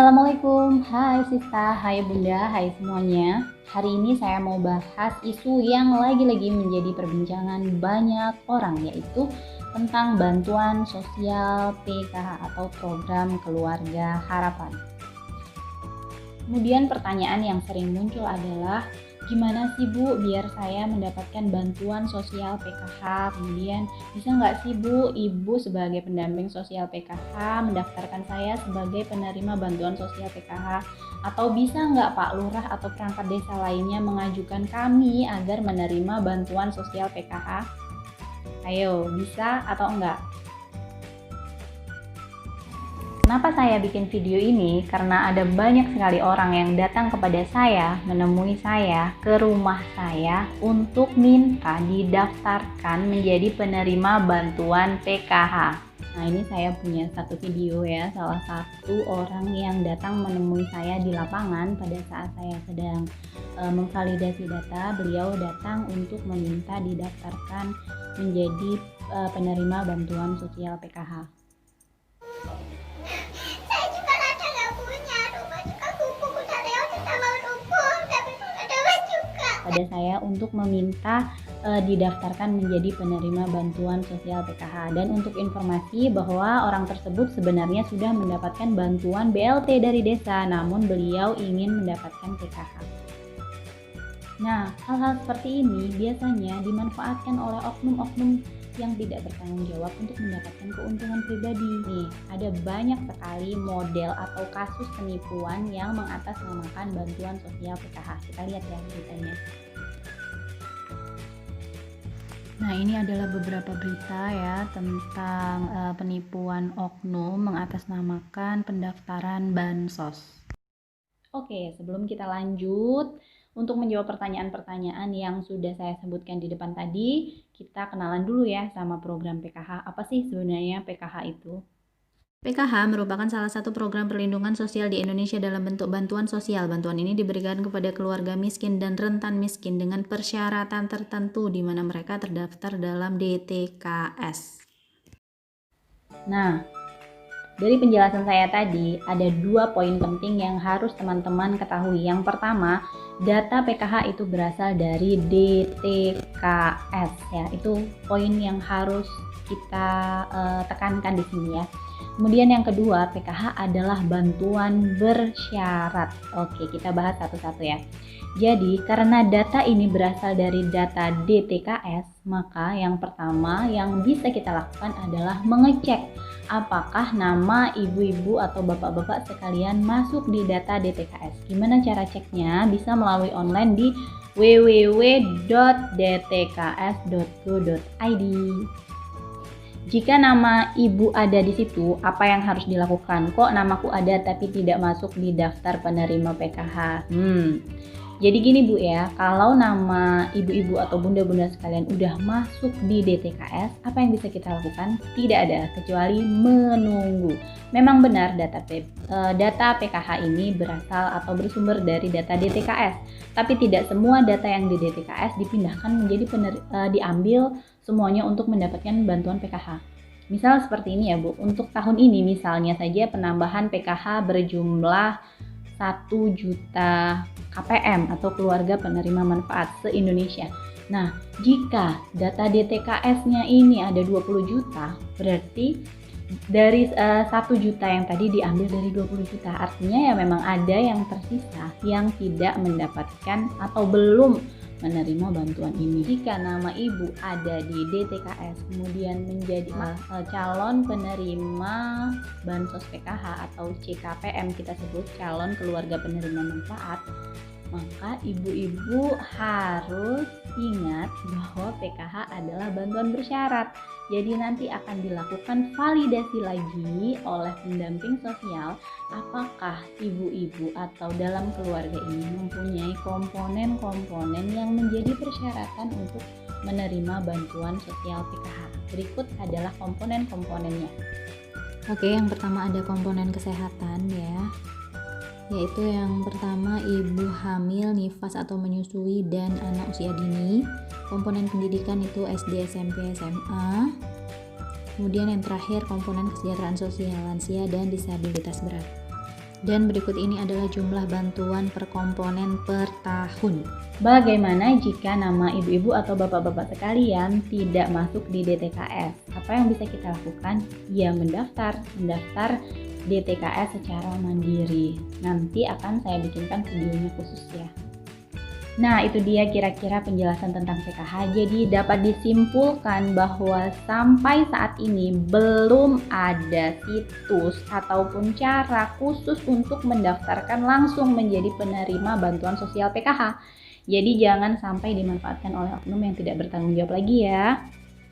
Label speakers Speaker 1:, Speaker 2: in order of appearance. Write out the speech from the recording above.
Speaker 1: Assalamualaikum, hai Sista, hai Bunda, hai semuanya. Hari ini saya mau bahas isu yang lagi-lagi menjadi perbincangan banyak orang, yaitu tentang bantuan sosial PKH atau program keluarga harapan. Kemudian pertanyaan yang sering muncul adalah, gimana sih Bu biar saya mendapatkan bantuan sosial PKH? Kemudian bisa nggak sih Bu, Ibu sebagai pendamping sosial PKH mendaftarkan saya sebagai penerima bantuan sosial PKH? Atau bisa nggak Pak Lurah atau perangkat desa lainnya mengajukan kami agar menerima bantuan sosial PKH? Ayo, bisa atau enggak? Kenapa saya bikin video ini? Karena ada banyak sekali orang yang datang kepada saya, menemui saya ke rumah saya untuk minta didaftarkan menjadi penerima bantuan PKH. Nah, ini saya punya satu video ya, salah satu orang yang datang menemui saya di lapangan pada saat saya sedang memvalidasi data. Beliau datang untuk meminta didaftarkan menjadi penerima bantuan sosial PKH. Pada saya untuk meminta didaftarkan menjadi penerima bantuan sosial PKH. Dan untuk informasi bahwa orang tersebut sebenarnya sudah mendapatkan bantuan BLT dari desa, namun beliau ingin mendapatkan PKH. Nah, hal-hal seperti ini biasanya dimanfaatkan oleh oknum-oknum yang tidak bertanggung jawab untuk mendapatkan keuntungan pribadi. Nih, ada banyak sekali model atau kasus penipuan yang mengatasnamakan bantuan sosial PKH. Kita lihat ya beritanya. Nah, ini adalah beberapa berita ya tentang penipuan oknum mengatasnamakan pendaftaran bansos. Oke, sebelum kita lanjut, untuk menjawab pertanyaan-pertanyaan yang sudah saya sebutkan di depan tadi, kita kenalan dulu ya sama program PKH. Apa sih sebenarnya PKH itu? PKH merupakan salah satu program perlindungan sosial di Indonesia dalam bentuk bantuan sosial. Bantuan ini diberikan kepada keluarga miskin dan rentan miskin dengan persyaratan tertentu di mana mereka terdaftar dalam DTKS. Nah, dari penjelasan saya tadi, ada 2 poin penting yang harus teman-teman ketahui. Yang pertama, data PKH itu berasal dari DTKS ya. Itu poin yang harus kita tekankan di sini ya. Kemudian yang kedua, PKH adalah bantuan bersyarat. Oke, kita bahas satu-satu ya. Jadi, karena data ini berasal dari data DTKS, maka yang pertama yang bisa kita lakukan adalah mengecek apakah nama ibu-ibu atau bapak-bapak sekalian masuk di data DTKS. Gimana cara ceknya? Bisa melalui online di www.dtks.go.id. Jika nama ibu ada di situ, apa yang harus dilakukan? Kok namaku ada tapi tidak masuk di daftar penerima PKH? Jadi gini Bu ya, kalau nama ibu-ibu atau bunda-bunda sekalian udah masuk di DTKS, apa yang bisa kita lakukan? Tidak ada, kecuali menunggu. Memang benar data PKH ini berasal atau bersumber dari data DTKS, tapi tidak semua data yang di DTKS dipindahkan menjadi diambil semuanya untuk mendapatkan bantuan PKH. Misal seperti ini ya Bu, untuk tahun ini misalnya saja penambahan PKH berjumlah 1 juta KPM atau keluarga penerima manfaat se-Indonesia. Nah, jika data DTKS-nya ini ada 20 juta, berarti dari 1 juta yang tadi diambil dari 20 juta. Artinya ya memang ada yang tersisa yang tidak mendapatkan atau belum menerima bantuan ini. Jika nama ibu ada di DTKS kemudian menjadi calon penerima bansos PKH atau CKPM, kita sebut calon keluarga penerima manfaat, maka ibu-ibu harus ingat bahwa PKH adalah bantuan bersyarat. Jadi nanti akan dilakukan validasi lagi oleh pendamping sosial apakah ibu-ibu atau dalam keluarga ini mempunyai komponen-komponen yang menjadi persyaratan untuk menerima bantuan sosial PKH. Berikut adalah komponen-komponennya. Oke, yang pertama ada komponen kesehatan ya. Yaitu yang pertama ibu hamil, nifas atau menyusui dan anak usia dini. Komponen pendidikan itu SD, SMP, SMA. Kemudian yang terakhir komponen kesejahteraan sosial lansia dan disabilitas berat. Dan berikut ini adalah jumlah bantuan per komponen per tahun. Bagaimana jika nama ibu-ibu atau bapak-bapak sekalian tidak masuk di DTKS? Apa yang bisa kita lakukan? Ya, mendaftar DTKS secara mandiri. Nanti akan saya bikinkan videonya khusus ya. Nah, itu dia kira-kira penjelasan tentang PKH. Jadi dapat disimpulkan bahwa sampai saat ini belum ada situs ataupun cara khusus untuk mendaftarkan langsung menjadi penerima bantuan sosial PKH. Jadi jangan sampai dimanfaatkan oleh oknum yang tidak bertanggung jawab lagi ya.